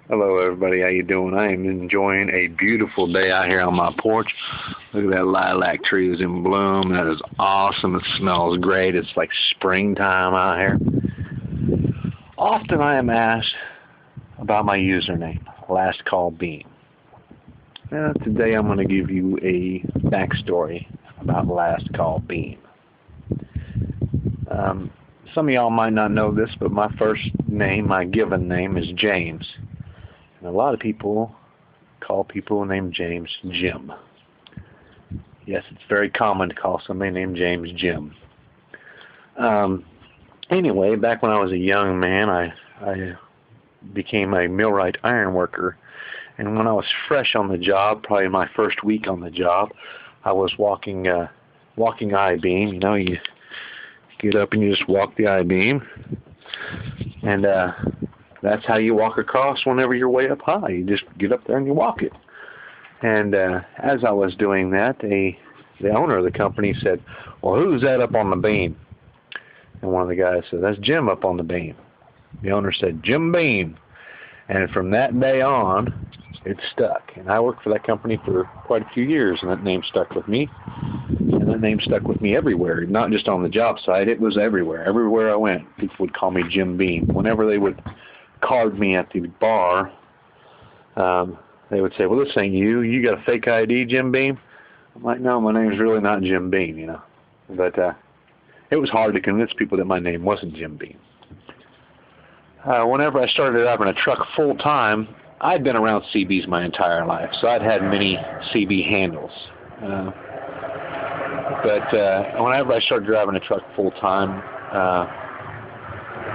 Hello everybody, how you doing? I am enjoying a beautiful day out here on my porch. Look at that lilac tree is in bloom. That is awesome. It smells great. It's like springtime out here. Often I am asked about my username, lastcallbeam. Now, today I'm going to give you a backstory about lastcallbeam. Some of y'all might not know this, but my first name, my given name, is James. And a lot of people call people named James Jim. Yes, it's very common to call somebody named James Jim. Anyway, back when I was a young man, I became a millwright iron worker. And when I was fresh on the job, probably my first week on the job, I was walking I-beam. You know, you get up and you just walk the I-beam. And that's how you walk across whenever you're way up high. You just get up there and you walk it. And as I was doing that, the owner of the company said, "Well, who's that up on the beam?" And one of the guys said, "That's Jim up on the beam." The owner said, "Jim Beam." And from that day on, it stuck. And I worked for that company for quite a few years, and that name stuck with me. And that name stuck with me everywhere, not just on the job site. It was everywhere. Everywhere I went, people would call me Jim Beam. Whenever they would card me at the bar, they would say, "Well, this ain't you. You got a fake ID, Jim Beam?" I'm like, "No, my name's really not Jim Beam, you know." But it was hard to convince people that my name wasn't Jim Beam. Whenever I started driving a truck full time, I'd been around CBs my entire life, so I'd had many CB handles. But whenever I started driving a truck full time,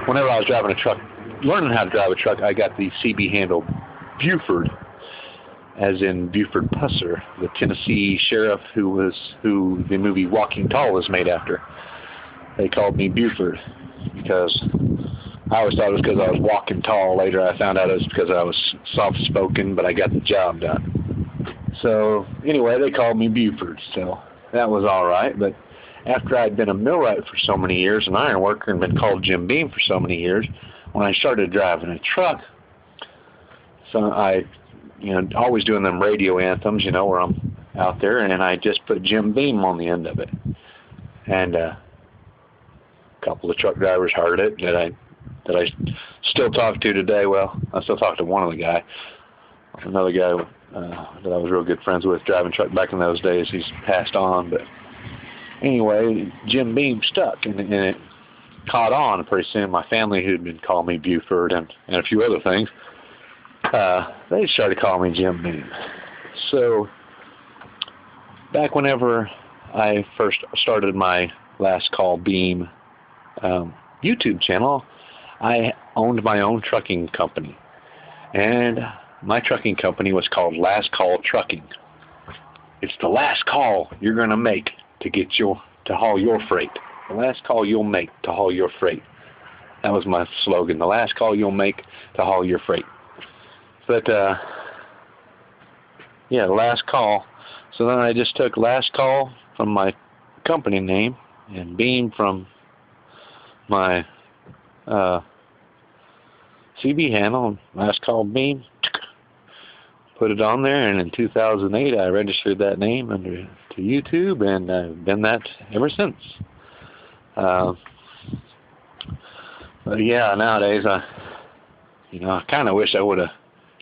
whenever I was driving a truck, learning how to drive a truck, I got the CB handle Buford, as in Buford Pusser, the Tennessee sheriff who the movie Walking Tall was made after. They called me Buford because I always thought it was because I was walking tall. Later I found out it was because I was soft-spoken, but I got the job done. So anyway, they called me Buford, so that was all right. But after I'd been a millwright for so many years, an iron worker, and been called Jim Beam for so many years, when I started driving a truck, so I, always doing them radio anthems, where I'm out there, and I just put Jim Beam on the end of it. And a couple of truck drivers heard it that I still talk to today. Well, I still talk to one of the guy. Another guy that I was real good friends with driving truck back in those days, he's passed on. But anyway, Jim Beam stuck, and it caught on. And pretty soon my family, who'd been calling me Buford and a few other things, they started calling me Jim Beam. So back whenever I first started my lastcallbeam YouTube channel, I owned my own trucking company, and my trucking company was called Last Call Trucking. It's the last call you're going to make to haul your freight. The last call you'll make to haul your freight. That was my slogan. The last call you'll make to haul your freight. But yeah, the last call. So then I just took Last Call from my company name and Beam from my CB handle, lastcallbeam, put it on there, and in 2008 I registered that name to YouTube, and I've been that ever since. But yeah, nowadays I kind of wish I would have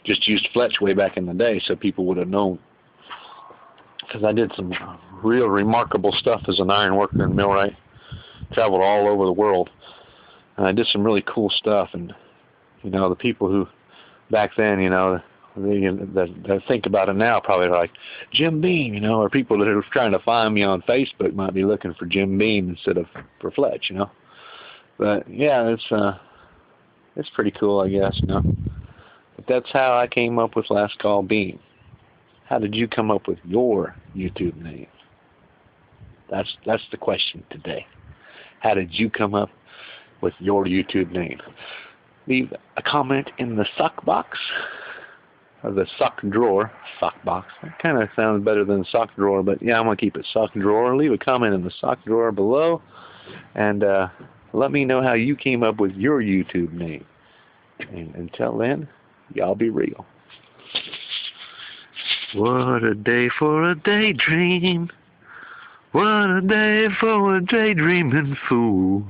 just used Fletch way back in the day, so people would have known, because I did some real remarkable stuff as an iron worker and millwright. Traveled all over the world, and I did some really cool stuff. And the people who back then, that think about it now, probably like Jim Beam, or people that are trying to find me on Facebook might be looking for Jim Beam instead of for Fletch, But yeah, it's pretty cool, I guess, But that's how I came up with lastcallbeam. How did you come up with your YouTube name? That's the question today. How did you come up with your YouTube name? Leave a comment in the sock box, or the sock drawer. Sock box. That kind of sounds better than sock drawer, but yeah, I'm going to keep it sock drawer. Leave a comment in the sock drawer below, and let me know how you came up with your YouTube name. And until then, Y'all be real. What a day for a daydream. What a day for a daydreaming fool.